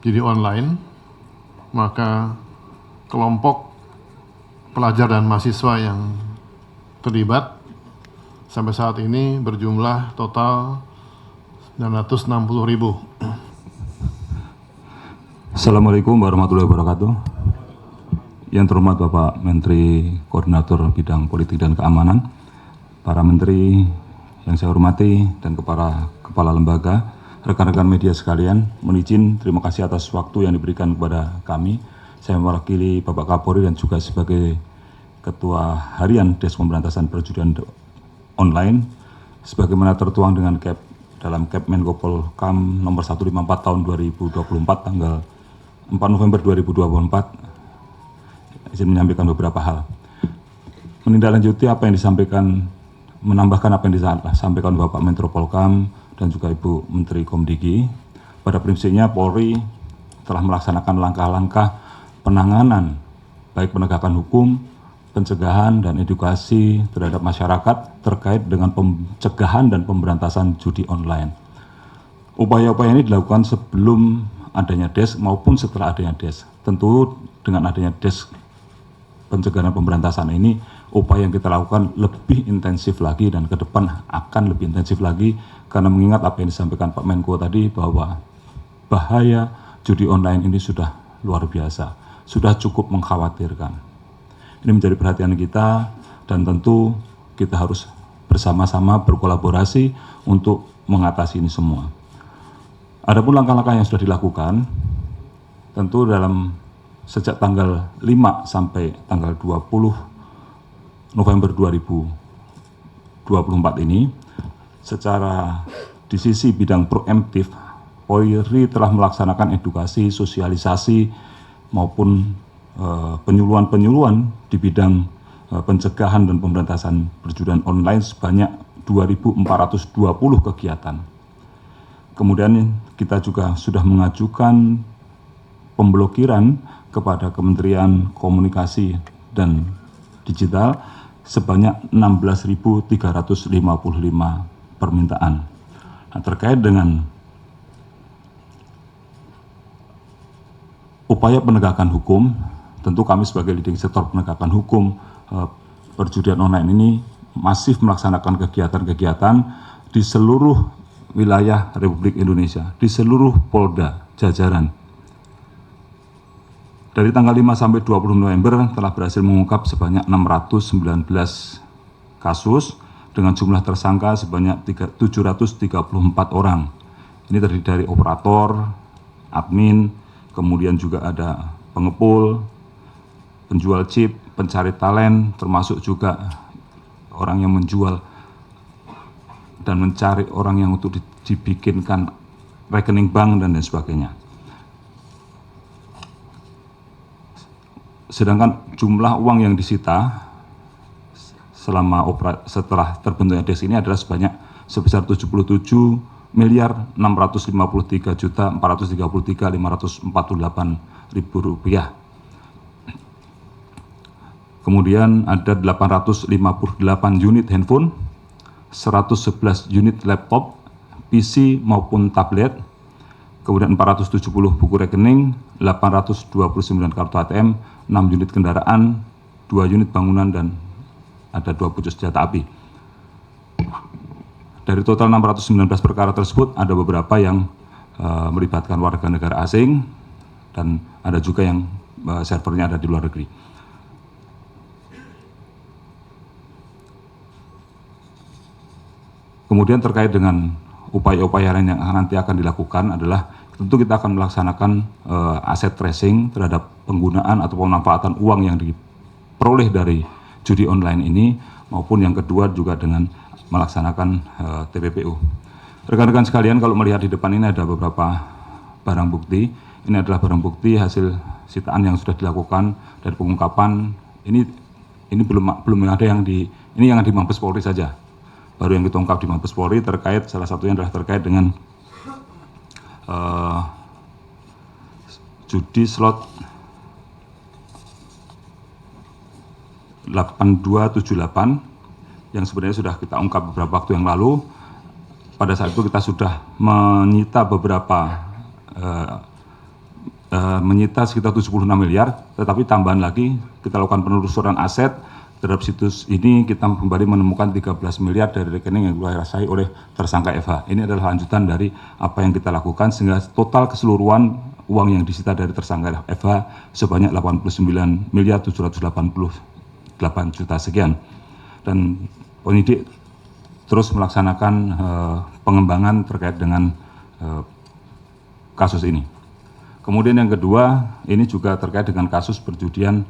judi online, maka kelompok pelajar dan mahasiswa yang terlibat sampai saat ini berjumlah total 960.000. Assalamualaikum warahmatullahi wabarakatuh. Yang terhormat Bapak Menteri Koordinator Bidang Politik dan Keamanan, para menteri yang saya hormati dan kepala lembaga, rekan-rekan media sekalian, mohon izin terima kasih atas waktu yang diberikan kepada kami. Saya mewakili Bapak Kapolri dan juga sebagai Ketua Harian Des Pemberantasan Perjudian Online, sebagaimana tertuang dengan dalam Menko Polhukam nomor 154 tahun 2024 tanggal 4 November 2024, izin menyampaikan beberapa hal. Menindaklanjuti apa yang disampaikan, menambahkan apa yang disampaikan Bapak Menko Polhukam dan juga Ibu Menteri Komdigi. Pada prinsipnya Polri telah melaksanakan langkah-langkah penanganan, baik penegakan hukum, pencegahan dan edukasi terhadap masyarakat terkait dengan pencegahan dan pemberantasan judi online. Upaya-upaya ini dilakukan sebelum adanya DES maupun setelah adanya DES. Tentu dengan adanya DES pencegahan dan pemberantasan ini, upaya yang kita lakukan lebih intensif lagi dan ke depan akan lebih intensif lagi, karena mengingat apa yang disampaikan Pak Menko tadi bahwa bahaya judi online ini sudah luar biasa, sudah cukup mengkhawatirkan. Ini menjadi perhatian kita dan tentu kita harus bersama-sama berkolaborasi untuk mengatasi ini semua. Adapun langkah-langkah yang sudah dilakukan, tentu sejak tanggal 5 sampai tanggal 20 November 2024 ini, secara di sisi bidang proaktif, Polri telah melaksanakan edukasi, sosialisasi maupun penyuluhan-penyuluhan di bidang pencegahan dan pemberantasan perjudian online sebanyak 2.420 kegiatan. Kemudian kita juga sudah mengajukan pemblokiran kepada Kementerian Komunikasi dan Digital sebanyak 16.355 permintaan. Nah, terkait dengan upaya penegakan hukum, tentu kami sebagai leading sektor penegakan hukum perjudian online ini masif melaksanakan kegiatan-kegiatan di seluruh wilayah Republik Indonesia, di seluruh Polda jajaran. Dari tanggal 5 sampai 20 November telah berhasil mengungkap sebanyak 619 kasus dengan jumlah tersangka sebanyak 734 orang. Ini terdiri dari operator, admin, kemudian juga ada pengepul, penjual chip, pencari talent, termasuk juga orang yang menjual dan mencari orang yang untuk dibikinkan rekening bank dan lain sebagainya. Sedangkan jumlah uang yang disita setelah terbentuknya DES ini adalah sebesar 77.653.433.548 rupiah. Kemudian ada 858 unit handphone, 111 unit laptop, PC maupun tablet, kemudian 470 buku rekening, 829 kartu ATM, 6 unit kendaraan, 2 unit bangunan, dan ada 2 pucuk senjata api. Dari total 619 perkara tersebut, ada beberapa yang melibatkan warga negara asing, dan ada juga yang servernya ada di luar negeri. Kemudian terkait dengan upaya-upaya lain yang nanti akan dilakukan adalah tentu kita akan melaksanakan aset tracing terhadap penggunaan atau pemanfaatan uang yang diperoleh dari judi online ini, maupun yang kedua juga dengan melaksanakan TPPU. Rekan-rekan sekalian, kalau melihat di depan ini ada beberapa barang bukti. Ini adalah barang bukti hasil sitaan yang sudah dilakukan dari pengungkapan. Ini belum ada yang ini yang di Mabes Polri saja. Baru yang kita ungkap di Mabes Polri terkait, salah satunya adalah terkait dengan judi slot 8278 yang sebenarnya sudah kita ungkap beberapa waktu yang lalu. Pada saat itu kita sudah menyita beberapa menyita sekitar 76 miliar, tetapi tambahan lagi kita lakukan penelusuran aset terhadap situs ini, kita kembali menemukan 13 miliar dari rekening yang dikuasai oleh tersangka FH. Ini adalah lanjutan dari apa yang kita lakukan, sehingga total keseluruhan uang yang disita dari tersangka FH sebanyak 89 miliar 788 juta sekian. Dan penyidik terus melaksanakan pengembangan terkait dengan kasus ini. Kemudian yang kedua, ini juga terkait dengan kasus perjudian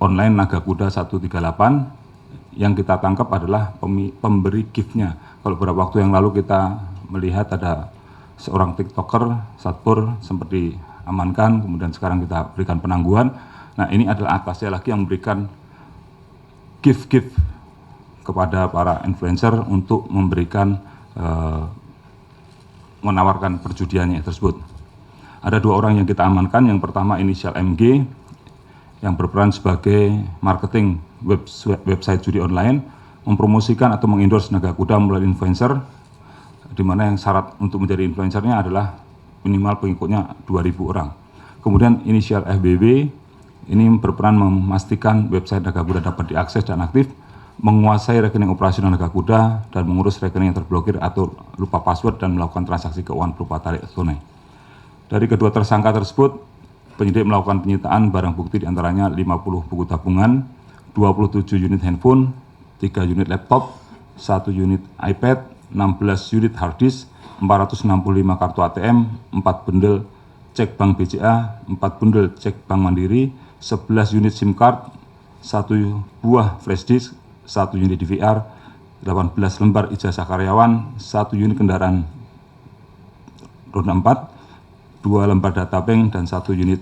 online Naga Kuda 138, yang kita tangkap adalah pemberi gift-nya. Kalau beberapa waktu yang lalu kita melihat ada seorang TikToker, Satpur, sempat diamankan, kemudian sekarang kita berikan penangguhan. Nah, ini adalah atasnya lagi yang memberikan gift-gift kepada para influencer untuk memberikan menawarkan perjudiannya tersebut. Ada 2 orang yang kita amankan. Yang pertama inisial MG yang berperan sebagai marketing website judi online, mempromosikan atau mengendorse Naga Kuda melalui influencer, di mana yang syarat untuk menjadi influencernya adalah minimal pengikutnya 2.000 orang. Kemudian inisial FBB ini berperan memastikan website Naga Kuda dapat diakses dan aktif, menguasai rekening operasional Naga Kuda, dan mengurus rekening yang terblokir atau lupa password dan melakukan transaksi keuangan berupa tarik tunai. Dari kedua tersangka tersebut, penyidik melakukan penyitaan barang bukti diantaranya 50 buku tabungan, 27 unit handphone, 3 unit laptop, 1 unit iPad, 16 unit hard disk, 465 kartu ATM, 4 bundel cek bank BCA, 4 bundel cek bank Mandiri, 11 unit SIM card, 1 buah flash disk, 1 unit DVR, 18 lembar ijazah karyawan, 1 unit kendaraan roda 4, 2 lembar data bank, dan 1 unit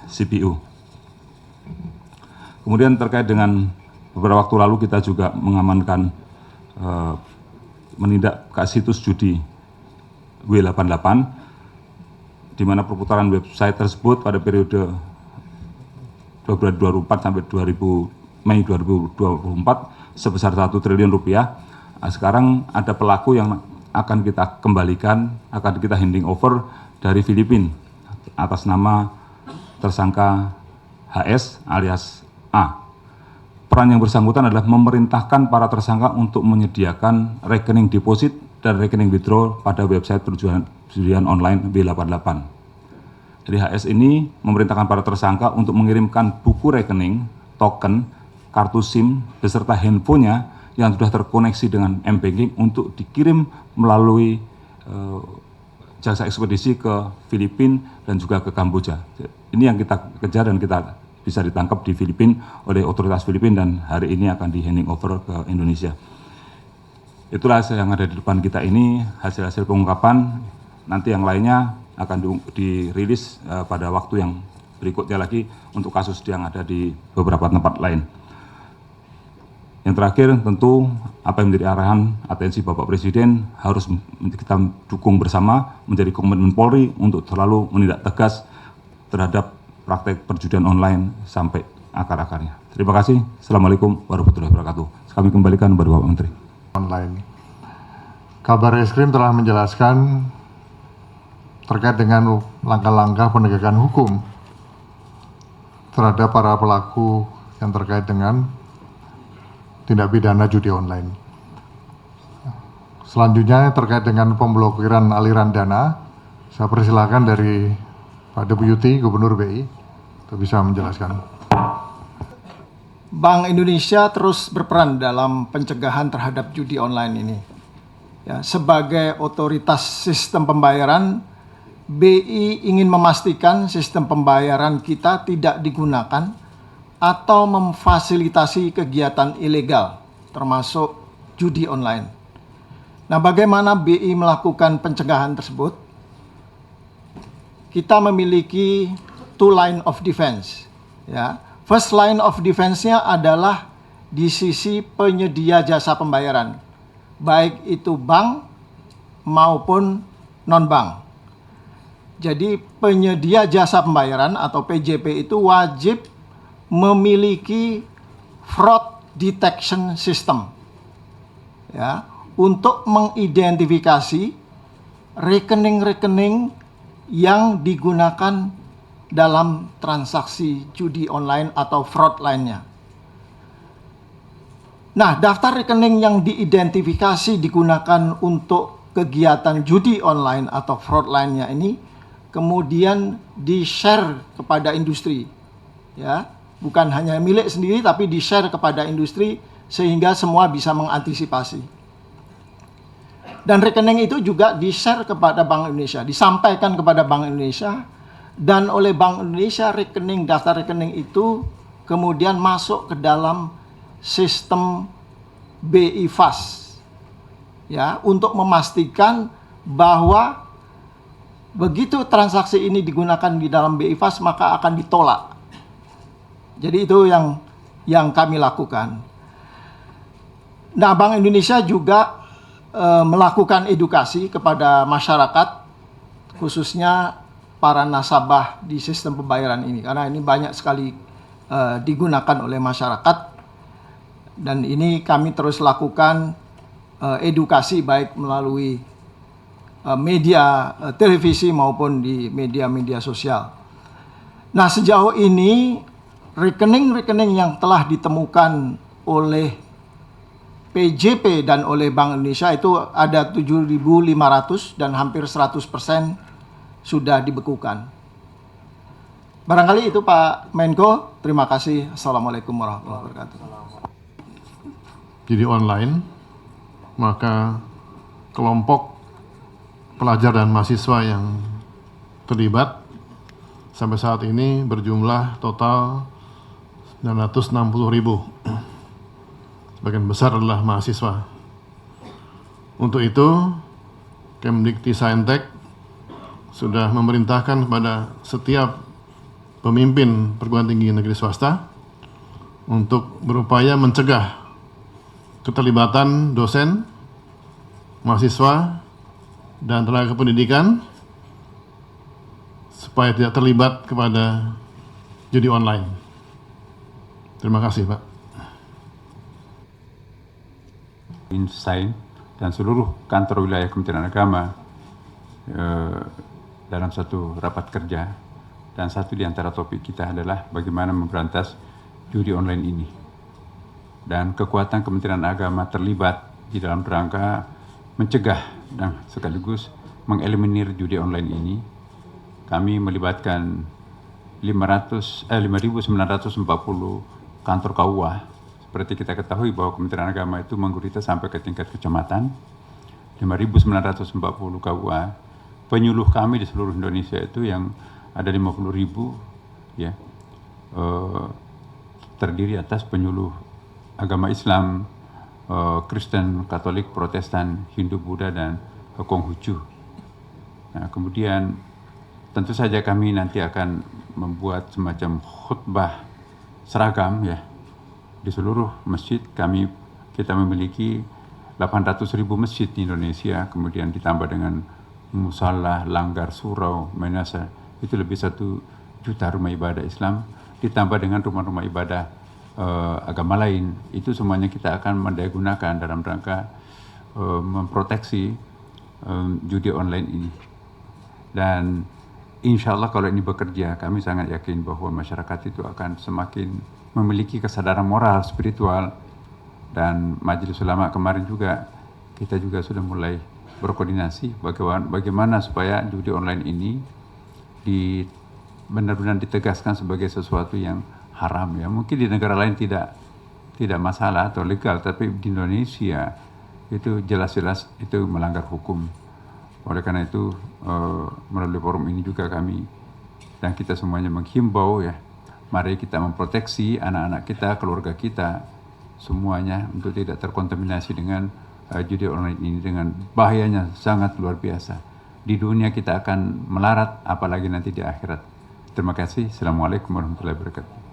CPU. Kemudian terkait dengan beberapa waktu lalu kita juga mengamankan menindak ke situs judi W88, di mana perputaran website tersebut pada periode Februari 2004 sampai Mei 2024 sebesar 1 triliun rupiah. Nah, sekarang ada pelaku yang akan kita kembalikan, akan kita handing over dari Filipina atas nama tersangka HS alias A. Peran yang bersangkutan adalah memerintahkan para tersangka untuk menyediakan rekening deposit dan rekening withdraw pada website perjudian online W88. Jadi HS ini memerintahkan para tersangka untuk mengirimkan buku rekening, token, kartu SIM beserta handphonenya yang sudah terkoneksi dengan M-Banking untuk dikirim melalui jasa ekspedisi ke Filipina dan juga ke Kamboja. Ini yang kita kejar dan kita bisa ditangkap di Filipina oleh otoritas Filipina dan hari ini akan di handing over ke Indonesia. Itulah yang ada di depan kita ini, hasil-hasil pengungkapan. Nanti yang lainnya akan dirilis pada waktu yang berikutnya lagi untuk kasus yang ada di beberapa tempat lain. Yang terakhir tentu apa yang menjadi arahan atensi Bapak Presiden harus kita dukung bersama, menjadi komitmen Polri untuk selalu menindak tegas terhadap praktek perjudian online sampai akar-akarnya. Terima kasih. Assalamualaikum warahmatullahi wabarakatuh. Kami kembalikan kepada Bapak Menteri. Online. Kabar Eskrim telah menjelaskan terkait dengan langkah-langkah penegakan hukum terhadap para pelaku yang terkait dengan tindak pidana judi online. Selanjutnya terkait dengan pemblokiran aliran dana, saya persilahkan dari Pak Deputi Gubernur BI untuk bisa menjelaskan. Bank Indonesia terus berperan dalam pencegahan terhadap judi online ini. Ya, sebagai otoritas sistem pembayaran, BI ingin memastikan sistem pembayaran kita tidak digunakan atau memfasilitasi kegiatan ilegal, termasuk judi online. Nah, bagaimana BI melakukan pencegahan tersebut? Kita memiliki 2 line of defense. Ya. First line of defense-nya adalah di sisi penyedia jasa pembayaran, baik itu bank maupun non-bank. Jadi penyedia jasa pembayaran atau PJP itu wajib memiliki fraud detection system, ya, untuk mengidentifikasi rekening-rekening yang digunakan dalam transaksi judi online atau fraud lainnya. Nah, daftar rekening yang diidentifikasi digunakan untuk kegiatan judi online atau fraud lainnya ini kemudian di-share kepada industri. Ya, bukan hanya milik sendiri tapi di-share kepada industri sehingga semua bisa mengantisipasi. Dan rekening itu juga di-share kepada Bank Indonesia, disampaikan kepada Bank Indonesia, dan oleh Bank Indonesia daftar rekening itu kemudian masuk ke dalam sistem BI Fast, ya, untuk memastikan bahwa begitu transaksi ini digunakan di dalam BI Fast maka akan ditolak. Jadi itu yang kami lakukan. Nah, Bank Indonesia juga melakukan edukasi kepada masyarakat, khususnya para nasabah di sistem pembayaran ini, karena ini banyak sekali digunakan oleh masyarakat. Dan ini kami terus lakukan edukasi baik melalui media televisi maupun di media-media sosial. Nah, sejauh ini rekening-rekening yang telah ditemukan oleh PJP dan oleh Bank Indonesia itu ada 7.500 dan hampir 100% sudah dibekukan. Barangkali itu Pak Menko. Terima kasih. Assalamualaikum warahmatullahi wabarakatuh. Judi online, maka kelompok pelajar dan mahasiswa yang terlibat sampai saat ini berjumlah total 960.000. Sebagian besar adalah mahasiswa. Untuk itu, Kemdikti-Saintek sudah memerintahkan kepada setiap pemimpin perguruan tinggi negeri swasta untuk berupaya mencegah keterlibatan dosen, mahasiswa, dan tenaga pendidikan supaya tidak terlibat kepada judi online. Terima kasih, Pak. Insight dan seluruh kantor wilayah Kementerian Agama dalam satu rapat kerja, dan satu di antara topik kita adalah bagaimana memberantas judi online ini. Dan kekuatan Kementerian Agama terlibat di dalam rangka mencegah dan sekaligus mengeliminir judi online ini. Kami melibatkan 5.940 kantor KUA. Seperti kita ketahui bahwa Kementerian Agama itu menggurita sampai ke tingkat kecamatan, 5.940 KUA. Penyuluh kami di seluruh Indonesia itu yang ada 50.000, ya, terdiri atas penyuluh agama Islam, Kristen, Katolik, Protestan, Hindu, Buddha, dan Konghucu. Nah, kemudian tentu saja kami nanti akan membuat semacam khutbah seragam, ya, di seluruh masjid. Kita memiliki 800.000 masjid di Indonesia, kemudian ditambah dengan musalla, langgar, surau, menasa, itu lebih 1 juta rumah ibadah Islam, ditambah dengan rumah-rumah ibadah agama lain. Itu semuanya kita akan mendayagunakan dalam rangka memproteksi judi online ini. Dan insya Allah kalau ini bekerja, kami sangat yakin bahwa masyarakat itu akan semakin memiliki kesadaran moral, spiritual. Dan Majelis Ulama kemarin juga, kita juga sudah mulai berkoordinasi bagaimana supaya judi online ini benar-benar ditegaskan sebagai sesuatu yang haram, ya. Mungkin di negara lain tidak masalah atau legal, tapi di Indonesia itu jelas-jelas itu melanggar hukum. Oleh karena itu melalui forum ini juga kami dan kita semuanya menghimbau, ya, mari kita memproteksi anak-anak kita, keluarga kita, semuanya untuk tidak terkontaminasi dengan judi online ini dengan bahayanya sangat luar biasa. Di dunia kita akan melarat, apalagi nanti di akhirat. Terima kasih. Assalamualaikum warahmatullahi wabarakatuh.